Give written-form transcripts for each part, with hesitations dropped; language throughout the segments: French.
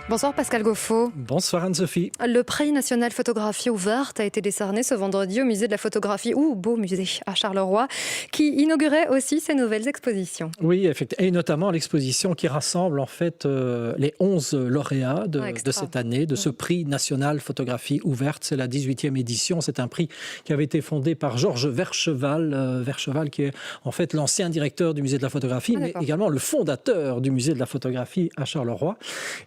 Bonsoir Pascal Gauffo. Bonsoir Anne-Sophie. Le prix national photographie ouverte a été décerné ce vendredi au musée de la photographie, ou beau musée à Charleroi, qui inaugurait aussi ses nouvelles expositions. Oui, effectivement, et notamment l'exposition qui rassemble en fait les 11 lauréats de cette année, de ce prix national photographie ouverte. C'est la 18e édition. C'est un prix qui avait été fondé par Georges Vercheval, qui est en fait l'ancien directeur du musée de la photographie, mais également le fondateur du musée de la photographie à Charleroi.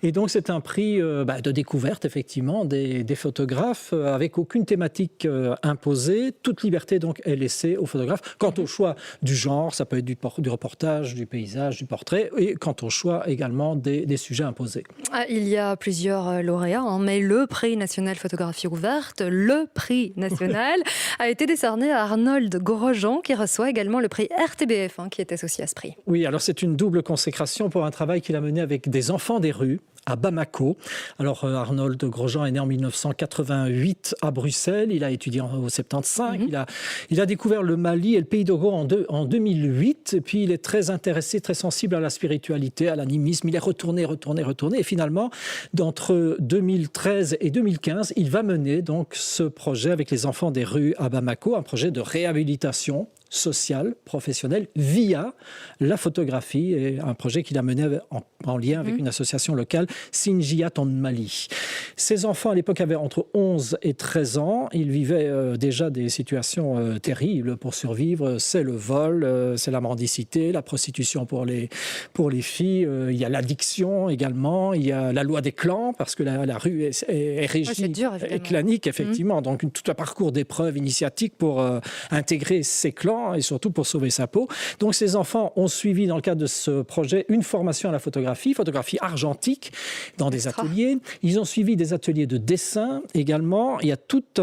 Et donc c'est un prix de découverte, effectivement, des photographes avec aucune thématique imposée. Toute liberté donc est laissée aux photographes. Quant au choix du genre, ça peut être du reportage, du paysage, du portrait, et quant au choix également des sujets imposés. Il y a plusieurs lauréats, mais le prix national photographie ouverte, le prix national, a été décerné à Arnold Grosjean, qui reçoit également le prix RTBF, qui est associé à ce prix. Oui, alors c'est une double consécration pour un travail qu'il a mené avec des enfants des rues à Bamako. Alors Arnold Grosjean est né en 1988 à Bruxelles, il a étudié au 75, il a découvert le Mali et le Pays Togo en 2008, et puis il est très intéressé, très sensible à la spiritualité, à l'animisme, il est retourné, et finalement, entre 2013 et 2015, il va mener donc ce projet avec les enfants des rues à Bamako, un projet de réhabilitation sociale, professionnelle, via la photographie, et un projet qu'il a mené en lien avec une association locale, Sinjiyat en Mali. Ces enfants, à l'époque, avaient entre 11 et 13 ans. Ils vivaient déjà des situations terribles pour survivre. C'est le vol, c'est la mendicité, la prostitution pour les filles. Il y a l'addiction également. Il y a la loi des clans, parce que la rue est régie, est clanique, effectivement. Donc, tout un parcours d'épreuves initiatiques pour intégrer ces clans et surtout pour sauver sa peau. Donc ces enfants ont suivi dans le cadre de ce projet une formation à la photographie argentique dans des ateliers. Ils ont suivi des ateliers de dessin également. Il y a toute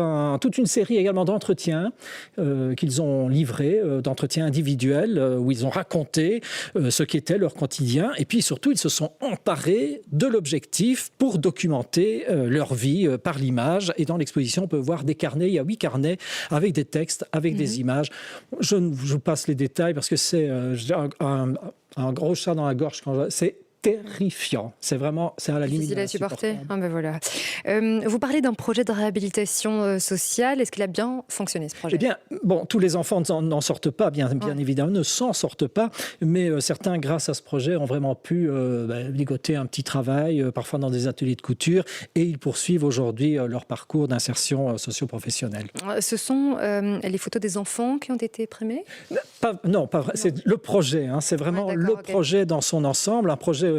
une série également d'entretiens qu'ils ont livrés, d'entretiens individuels où ils ont raconté ce qu'était leur quotidien. Et puis surtout, ils se sont emparés de l'objectif pour documenter leur vie par l'image. Et dans l'exposition, on peut voir des carnets. Il y a 8 carnets avec des textes, avec des images. Je vous passe les détails parce que c'est un gros chat dans la gorge. C'est terrifiant. C'est à la limite. Difficile à supporter. Voilà. Vous parlez d'un projet de réhabilitation sociale. Est-ce qu'il a bien fonctionné, ce projet ? Eh bien, tous les enfants n'en sortent pas, bien évidemment, ne s'en sortent pas. Mais certains, grâce à ce projet, ont vraiment pu ligoter un petit travail, parfois dans des ateliers de couture, et ils poursuivent aujourd'hui leur parcours d'insertion socio-professionnelle. Ce sont les photos des enfants qui ont été primées ? Non, pas vrai. C'est le projet. C'est vraiment projet dans son ensemble. Un projet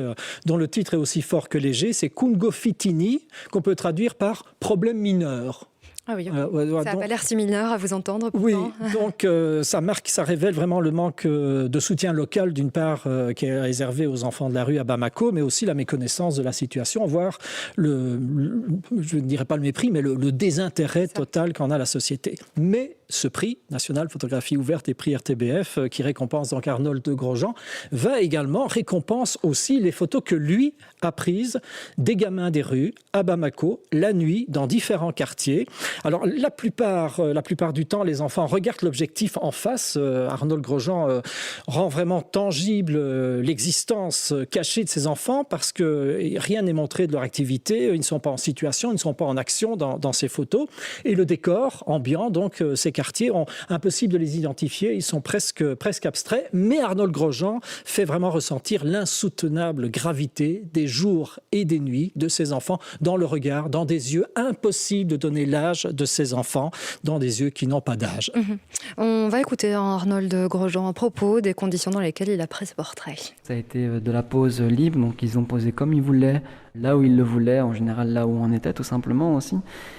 dont le titre est aussi fort que léger, c'est Kungo Fitini, qu'on peut traduire par « problème mineur ». Ah oui, ça n'a pas l'air si mineur à vous entendre. Pourtant. Oui, donc ça révèle vraiment le manque de soutien local, d'une part, qui est réservé aux enfants de la rue à Bamako, mais aussi la méconnaissance de la situation, voire je ne dirais pas le mépris, mais le désintérêt total qu'en a la société. Mais ce prix national photographie ouverte et prix RTBF, qui récompense donc Arnold Grosjean, récompense aussi les photos que lui a prises des gamins des rues à Bamako, la nuit, dans différents quartiers. Alors, la plupart du temps, les enfants regardent l'objectif en face. Arnold Grosjean rend vraiment tangible l'existence cachée de ces enfants parce que rien n'est montré de leur activité. Ils ne sont pas en situation, ils ne sont pas en action dans ces photos. Et le décor ambiant, donc, ces quartiers, impossible de les identifier. Ils sont presque abstraits. Mais Arnold Grosjean fait vraiment ressentir l'insoutenable gravité des jours et des nuits de ces enfants dans le regard, dans des yeux. Impossible de donner l'âge de ces enfants dans des yeux qui n'ont pas d'âge. On va écouter Arnold Grosjean à propos des conditions dans lesquelles il a pris ce portrait. Ça a été de la pose libre, donc ils ont posé comme ils voulaient, là où ils le voulaient, en général là où on était tout simplement aussi.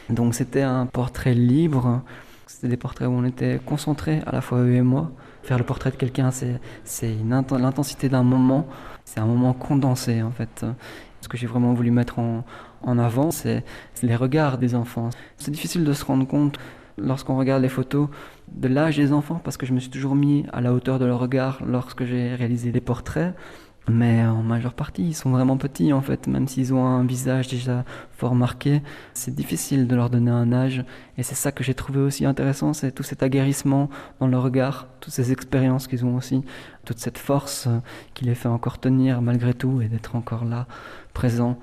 Donc c'était un portrait libre, c'était des portraits où on était concentrés, à la fois eux et moi. Faire le portrait de quelqu'un, c'est l'intensité d'un moment, c'est un moment condensé en fait. Ce que j'ai vraiment voulu mettre en avant, c'est les regards des enfants. C'est difficile de se rendre compte lorsqu'on regarde les photos de l'âge des enfants, parce que je me suis toujours mis à la hauteur de leur regard lorsque j'ai réalisé les portraits. Mais en majeure partie, ils sont vraiment petits en fait, même s'ils ont un visage déjà fort marqué. C'est difficile de leur donner un âge, et c'est ça que j'ai trouvé aussi intéressant, c'est tout cet aguerrissement dans le regard, toutes ces expériences qu'ils ont aussi, toute cette force qui les fait encore tenir malgré tout et d'être encore là, présents.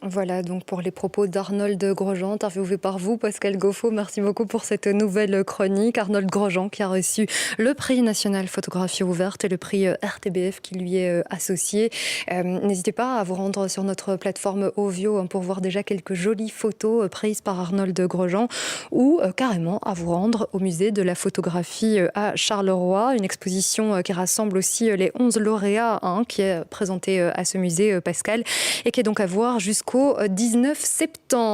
Voilà donc pour les propos d'Arnold Grosjean, interviewé par vous, Pascal Gauffaut. Merci beaucoup pour cette nouvelle chronique. Arnold Grosjean qui a reçu le prix national photographie ouverte et le prix RTBF qui lui est associé. N'hésitez pas à vous rendre sur notre plateforme Ovio pour voir déjà quelques jolies photos prises par Arnold Grosjean ou carrément à vous rendre au musée de la photographie à Charleroi, une exposition qui rassemble aussi les 11 lauréats qui est présentée à ce musée, Pascal, et qui est donc à voir jusqu'au 19 septembre.